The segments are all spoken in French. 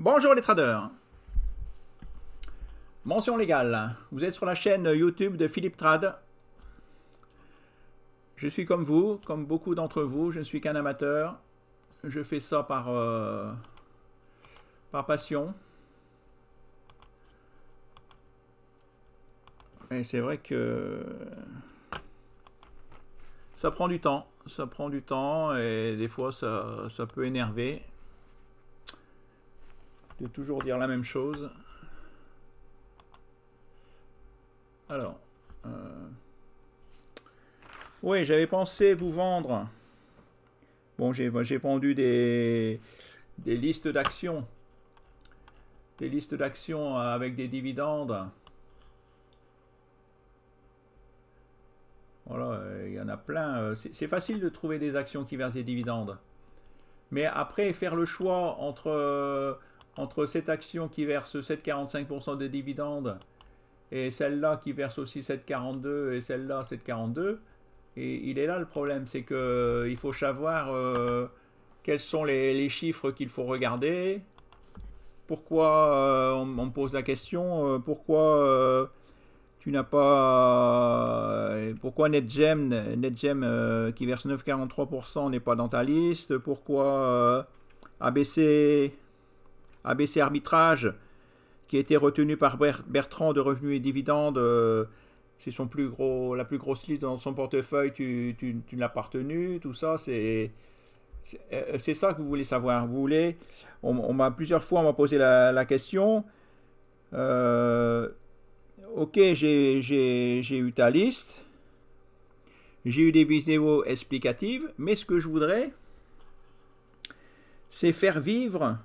Bonjour les traders. Mention légale. Vous êtes sur la chaîne YouTube de Philippe Trad. Je suis comme vous, comme beaucoup d'entre vous, je ne suis qu'un amateur. Je fais ça par passion. Et c'est vrai que ça prend du temps. Ça prend du temps et des fois ça peut énerver de toujours dire la même chose. Alors, oui, j'avais pensé vous vendre. Bon, j'ai vendu des listes d'actions. Des listes d'actions avec des dividendes. Voilà, il y en a plein. C'est facile de trouver des actions qui versent des dividendes. Mais après, faire le choix entre cette action qui verse 7,45% de dividendes et celle-là qui verse aussi 7,42 et celle-là 7,42, et il est là le problème, c'est que il faut savoir quels sont les chiffres qu'il faut regarder, pourquoi on me pose la question, pourquoi tu n'as pas. Pourquoi NetGem qui verse 9,43% n'est pas dans ta liste? Pourquoi ABC, ABC Arbitrage qui a été retenu par Bertrand de Revenus et Dividendes, c'est la plus grosse liste dans son portefeuille, tu ne l'as pas retenu, tout ça, c'est ça que vous voulez savoir. Vous voulez, on m'a plusieurs fois on m'a posé la question. Euh, ok, j'ai eu ta liste, j'ai eu des vidéos explicatives, mais ce que je voudrais, c'est faire vivre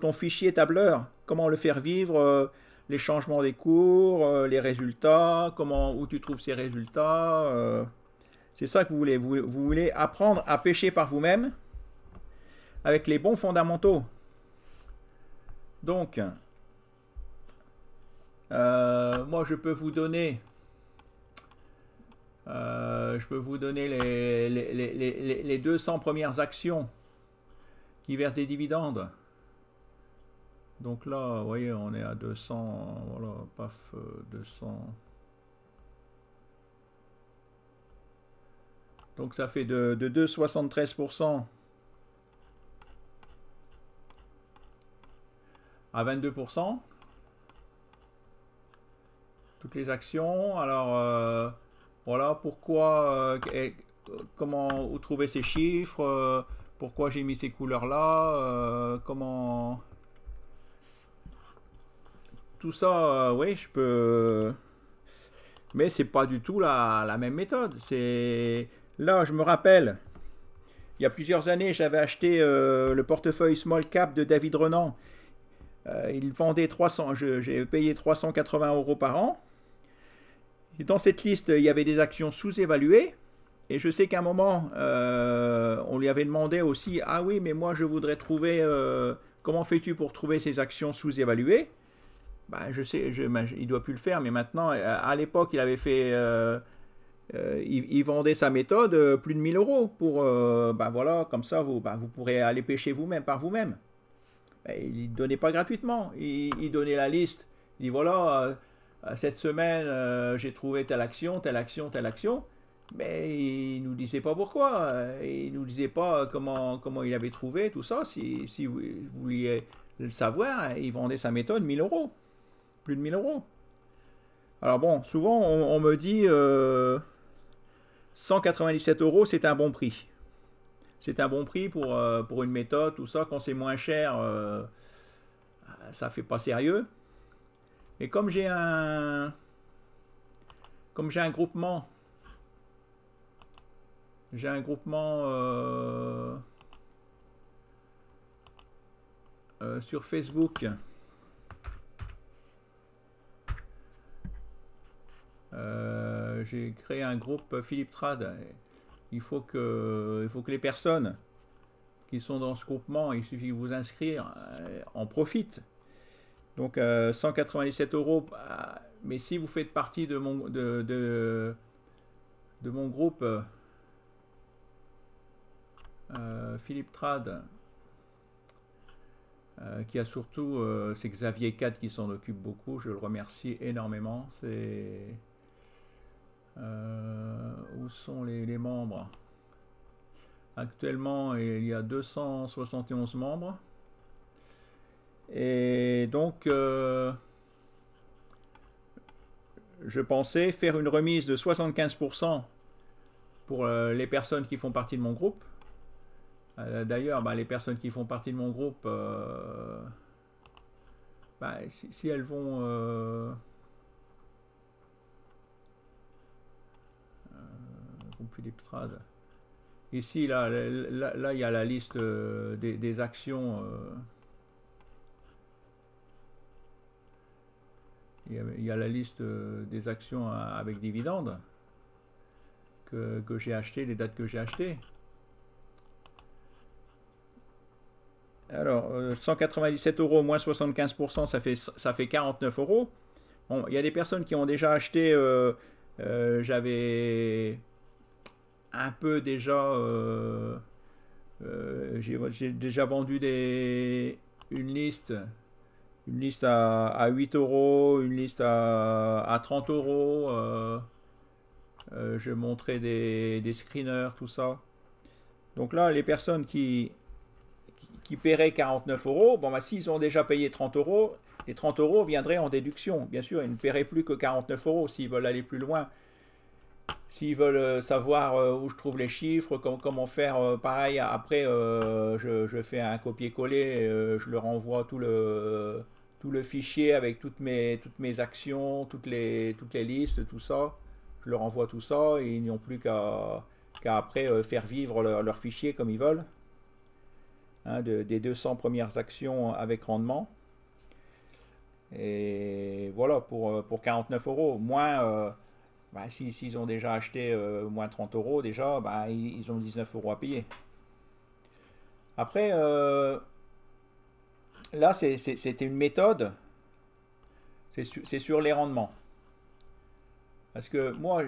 ton fichier tableur. Comment le faire vivre, les changements des cours, les résultats, où tu trouves ces résultats. C'est ça que vous voulez. Vous voulez apprendre à pêcher par vous-même avec les bons fondamentaux. Donc, moi, je peux vous donner les 200 premières actions qui versent des dividendes. Donc là, vous voyez, on est à 200, voilà, paf, 200. Donc ça fait de 2,73% à 22%. Toutes les actions. Alors, voilà, comment vous trouvez ces chiffres, pourquoi j'ai mis ces couleurs-là, comment... Tout ça, oui, je peux... Mais c'est pas du tout la même méthode. Là, je me rappelle, il y a plusieurs années, j'avais acheté le portefeuille Small Cap de David Renan. Il vendait 300, j'ai payé 380 € par an. Et dans cette liste, il y avait des actions sous-évaluées. Et je sais qu'à un moment, on lui avait demandé aussi, ah oui, mais moi je voudrais trouver, comment fais-tu pour trouver ces actions sous-évaluées? Bah, je sais, il doit plus le faire, mais maintenant, à l'époque, il avait fait, il vendait sa méthode plus de 1 000 € pour, bah voilà, comme ça, vous pourrez aller pêcher vous-même par vous-même. Bah, il ne donnait pas gratuitement, il donnait la liste. Il dit voilà, cette semaine, j'ai trouvé telle action, telle action, telle action. Mais il nous disait pas pourquoi. Il nous disait pas comment il avait trouvé tout ça. Si vous vouliez le savoir, il vendait sa méthode 1 000 €. Plus de 1 000 €. Alors bon, souvent on me dit 197 € c'est un bon prix. C'est un bon prix pour une méthode, tout ça. Quand c'est moins cher, ça fait pas sérieux. Et comme j'ai un groupement sur Facebook. J'ai créé un groupe Philippe Trad. Il faut que les personnes qui sont dans ce groupement, il suffit de vous inscrire, en profitent. Donc 197 €, mais si vous faites partie de mon groupe Philippe Trad, qui a surtout, c'est Xavier Cade qui s'en occupe beaucoup, je le remercie énormément. Où sont les membres? Actuellement, il y a 271 membres. Et donc, je pensais faire une remise de 75% pour les personnes qui font partie de mon groupe. D'ailleurs, les personnes qui font partie de mon groupe, si elles vont... groupe Philippe Strad. Ici, là, il y a la liste des actions. Il y a la liste des actions avec dividendes que j'ai acheté, les dates que j'ai achetées. Alors, 197 euros moins 75%, ça fait 49 euros. Bon, il y a des personnes qui ont déjà acheté. J'avais un peu déjà. J'ai déjà vendu une liste. Une liste à 8 euros, une liste à 30 euros. Je montrais des screeners, tout ça. Donc là, les personnes qui paieraient 49 euros, bon, s'ils ont déjà payé 30 euros, les 30 euros viendraient en déduction. Bien sûr, ils ne paieraient plus que 49 euros s'ils veulent aller plus loin. S'ils veulent savoir où je trouve les chiffres, comment faire, pareil, après, je fais un copier-coller, je leur envoie tout le fichier avec toutes mes actions, toutes les listes, tout ça. Je leur envoie tout ça et ils n'ont plus qu'à après faire vivre leur fichier comme ils veulent. Hein, des 200 premières actions avec rendement. Et voilà, pour 49 euros. Moins, s'ils ont déjà acheté moins 30 euros, déjà, ils ont 19 euros à payer. Après, là, c'était une méthode. C'est sur les rendements. Parce que moi,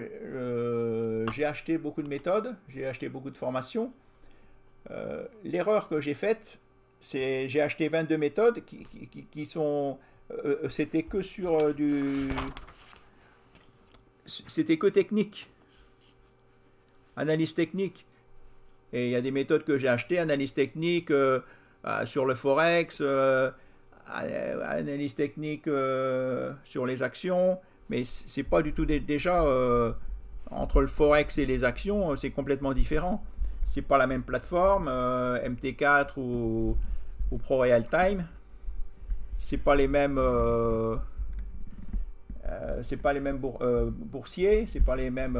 j'ai acheté beaucoup de méthodes, j'ai acheté beaucoup de formations. L'erreur que j'ai faite, c'est j'ai acheté 22 méthodes qui sont... c'était que sur c'était que technique, analyse technique. Et il y a des méthodes que j'ai achetées, analyse technique sur le forex, analyse technique sur les actions, mais c'est pas du tout déjà entre le forex et les actions, c'est complètement différent. C'est pas la même plateforme, MT4 ou Pro Real Time. C'est pas les mêmes. C'est pas les mêmes boursiers, c'est pas les mêmes.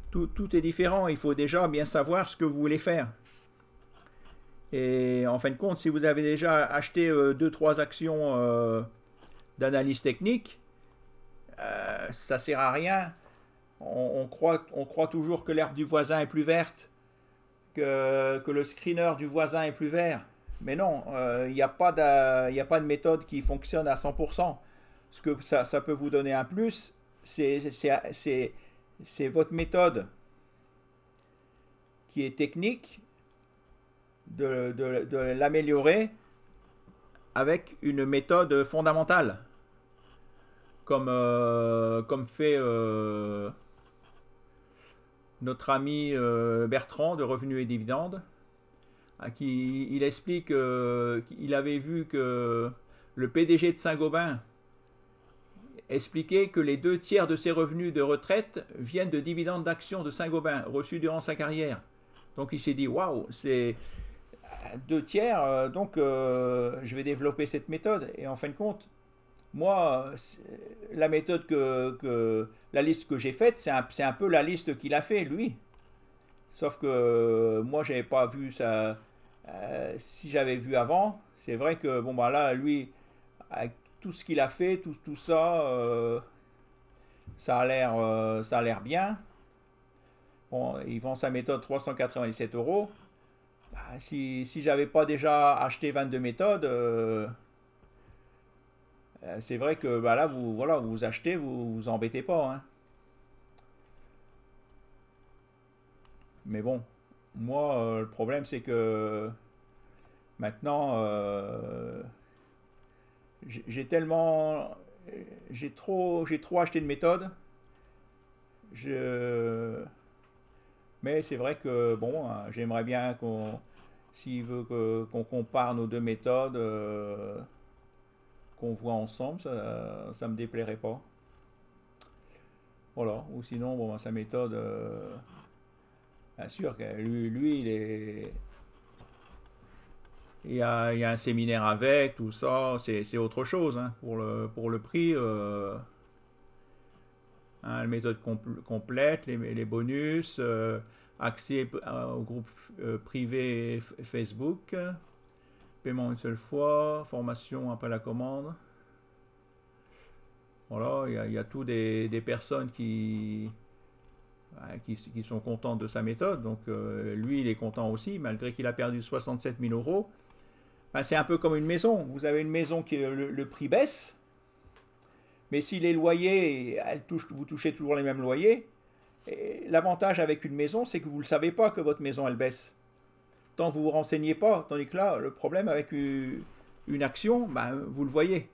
Tout est différent. Il faut déjà bien savoir ce que vous voulez faire. Et en fin de compte, si vous avez déjà acheté 2-3 actions d'analyse technique, ça sert à rien. On croit toujours que l'herbe du voisin est plus verte, que le screener du voisin est plus vert. Mais non, il n'y a pas de méthode qui fonctionne à 100%. Ce que ça peut vous donner un plus, c'est votre méthode qui est technique, de l'améliorer avec une méthode fondamentale, comme fait notre ami Bertrand de Revenus et Dividendes, à qui il explique qu'il avait vu que le PDG de Saint-Gobain expliquait que les 2 tiers de ses revenus de retraite viennent de dividendes d'actions de Saint-Gobain reçus durant sa carrière. Donc il s'est dit waouh, c'est 2 tiers, donc je vais développer cette méthode. Et en fin de compte, moi, la méthode la liste que j'ai faite, c'est un peu la liste qu'il a fait lui. Sauf que moi, j'avais pas vu ça. Si j'avais vu avant, c'est vrai que bon là, lui, avec tout ce qu'il a fait, tout ça, ça a l'air bien. Bon, il vend sa méthode 397 euros. Si j'avais pas déjà acheté 22 méthodes, c'est vrai que là, vous achetez, vous embêtez pas. Hein. Mais bon, moi, le problème, c'est que Maintenant, j'ai trop acheté de méthodes. Je, mais c'est vrai que bon, j'aimerais bien s'il veut qu'on compare nos deux méthodes, qu'on voit ensemble, ça me déplairait pas. Voilà. Ou sinon, bon, sa méthode, bien sûr, que lui il y a un séminaire avec, tout ça, c'est autre chose, hein. Pour le prix, hein, la méthode complète, les bonus, accès au groupe privé Facebook, paiement une seule fois, formation après la commande. Voilà, il y a tout des personnes qui sont contentes de sa méthode. Donc lui, il est content aussi, malgré qu'il a perdu 67 000 euros. Ben, c'est un peu comme une maison. Vous avez une maison qui le prix baisse, mais si les loyers, vous touchez toujours les mêmes loyers, l'avantage avec une maison, c'est que vous ne le savez pas que votre maison, elle baisse. Tant que vous ne vous renseignez pas, tandis que là, le problème avec une action, ben, vous le voyez.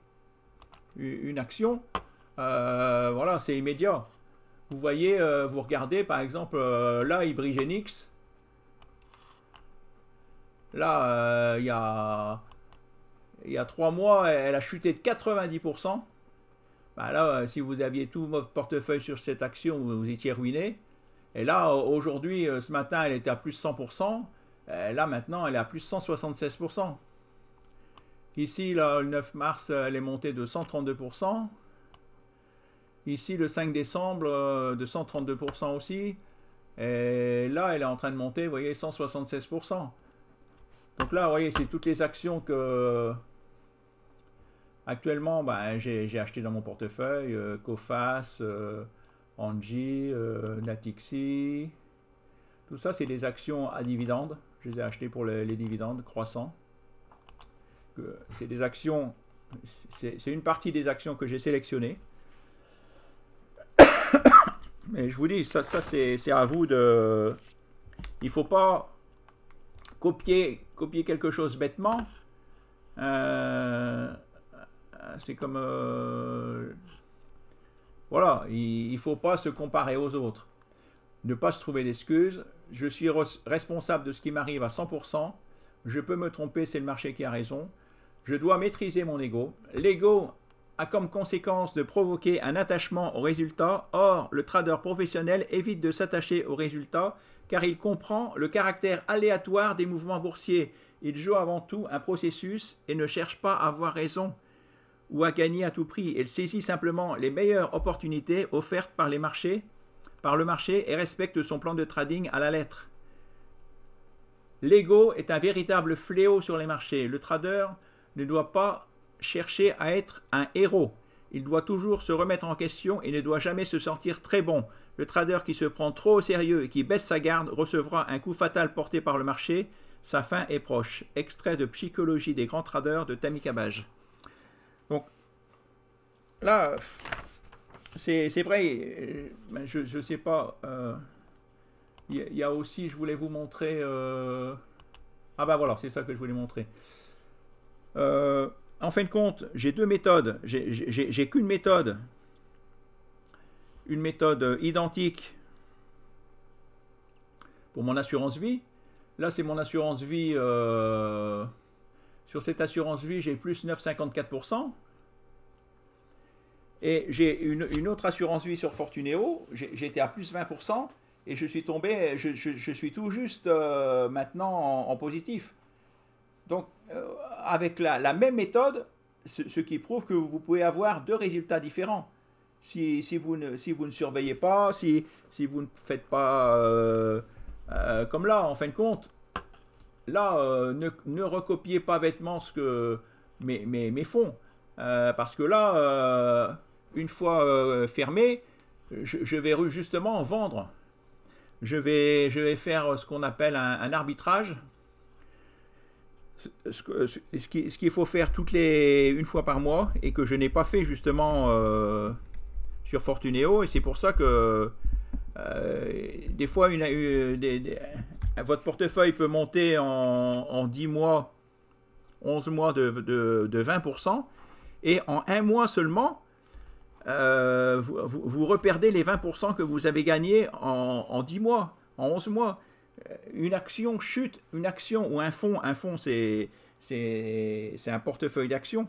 Une action, voilà, c'est immédiat. Vous voyez, vous regardez, par exemple, là, Ibrigenix, là, il y a 3 mois, elle a chuté de 90%. Ben là, si vous aviez tout votre portefeuille sur cette action, vous étiez ruiné. Et là, aujourd'hui, ce matin, elle était à plus 100%. Là, maintenant, elle est à plus 176%. Ici, là, le 9 mars, elle est montée de 132%. Ici, le 5 décembre, de 132% aussi. Et là, elle est en train de monter, vous voyez, 176%. Donc là, vous voyez, c'est toutes les actions que actuellement, ben, j'ai acheté dans mon portefeuille. Coface, Angie, Natixi. Tout ça, c'est des actions à dividendes. Je les ai achetées pour les dividendes croissants. C'est des actions, c'est une partie des actions que j'ai sélectionnées. Mais je vous dis, ça c'est à vous de... Il ne faut pas copier quelque chose bêtement. C'est comme... voilà, il ne faut pas se comparer aux autres. Ne pas se trouver d'excuses. Je suis responsable de ce qui m'arrive à 100%. Je peux me tromper, c'est le marché qui a raison. Je dois maîtriser mon ego. L'ego a comme conséquence de provoquer un attachement au résultat. Or, le trader professionnel évite de s'attacher au résultat car il comprend le caractère aléatoire des mouvements boursiers. Il joue avant tout un processus et ne cherche pas à avoir raison ou à gagner à tout prix. Il saisit simplement les meilleures opportunités offertes par le marché et respecte son plan de trading à la lettre. L'ego est un véritable fléau sur les marchés. Le trader ne doit pas chercher à être un héros. Il doit toujours se remettre en question et ne doit jamais se sentir très bon. Le trader qui se prend trop au sérieux et qui baisse sa garde recevra un coup fatal porté par le marché. Sa fin est proche. Extrait de Psychologie des grands traders de Tammy Cabage. Donc là, c'est vrai, je ne sais pas. Il y a aussi, je voulais vous montrer... ah ben voilà, c'est ça que je voulais montrer. En fin de compte, j'ai deux méthodes. J'ai qu'une méthode. Une méthode identique pour mon assurance vie. Là, c'est mon assurance vie. Sur cette assurance vie, j'ai plus 9,54%. Et j'ai une autre assurance vie sur Fortuneo. J'étais à plus 20%. Et je suis tombé, je suis tout juste maintenant en positif. Donc, avec la même méthode, ce qui prouve que vous pouvez avoir deux résultats différents. Si vous ne surveillez pas, si vous ne faites pas comme là, en fin de compte, là, ne recopiez pas bêtement mes fonds. Parce que là, une fois fermé, je vais justement vendre. Je vais faire ce qu'on appelle un arbitrage. Ce qu'il faut faire une fois par mois et que je n'ai pas fait justement sur Fortuneo. Et c'est pour ça que des fois votre portefeuille peut monter en 10 mois 11 mois de 20%, et en un mois seulement, vous reperdez les 20% que vous avez gagnés en 10 mois, en 11 mois. Une action chute, une action ou un fonds c'est un portefeuille d'actions,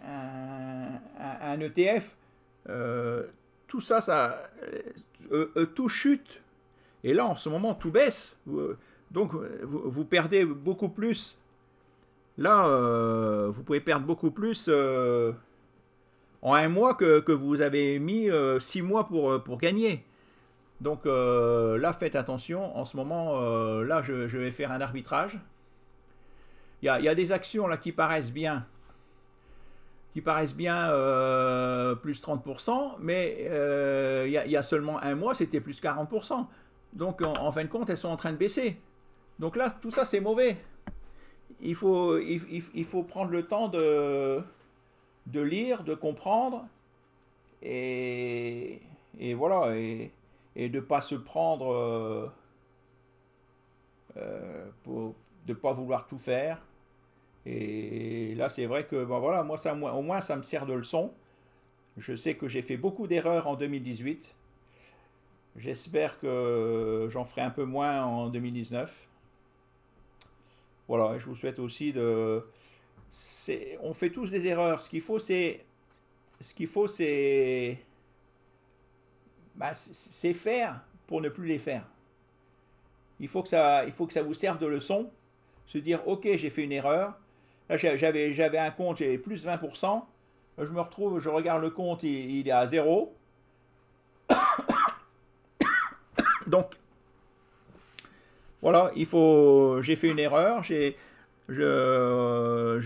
un ETF, tout ça, tout chute. Et là, en ce moment, tout baisse. Donc, vous perdez beaucoup plus. Là, vous pouvez perdre beaucoup plus en un mois que vous avez mis 6 mois pour gagner. Donc là, faites attention. En ce moment, là, je vais faire un arbitrage. Il y a des actions là qui paraissent bien. Plus 30%, mais il y a seulement un mois, c'était plus 40%. Donc, en fin de compte, elles sont en train de baisser. Donc là, tout ça, c'est mauvais. Il faut prendre le temps de lire, de comprendre, et voilà, et de ne pas se prendre, de ne pas vouloir tout faire. Et là, c'est vrai que, bon, voilà, moi, au moins, ça me sert de leçon. Je sais que j'ai fait beaucoup d'erreurs en 2018. J'espère que j'en ferai un peu moins en 2019. Voilà, je vous souhaite aussi de... On fait tous des erreurs. Ce qu'il faut, c'est faire pour ne plus les faire. Il faut que ça vous serve de leçon. Se dire, ok, j'ai fait une erreur. Là, j'avais un compte, j'avais plus 20%. Là, je me retrouve, je regarde le compte, il est à 0. Donc, voilà, j'ai fait une erreur. Je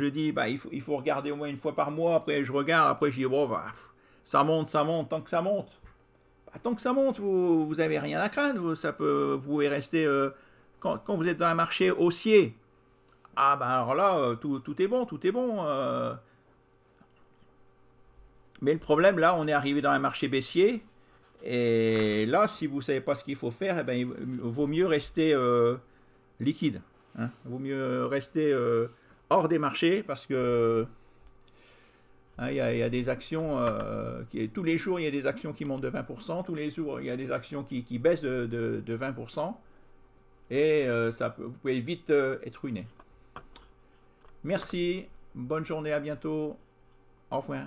dis, bah, il faut regarder au moins une fois par mois. Après, je regarde. Après, je dis, bon, bah, ça monte. Tant que ça monte. Bah, tant que ça monte, vous n'avez rien à craindre. Vous pouvez rester... quand vous êtes dans un marché haussier, ah ben alors là, tout est bon, tout est bon. Mais le problème, là, on est arrivé dans un marché baissier. Et là, si vous ne savez pas ce qu'il faut faire, eh ben, il vaut mieux rester liquide. Hein. Il vaut mieux rester hors des marchés parce que hein, y a des actions, tous les jours, il y a des actions qui montent de 20%. Tous les jours, il y a des actions qui baissent de 20%. Et vous pouvez vite être ruiné. Merci, bonne journée, à bientôt, au revoir.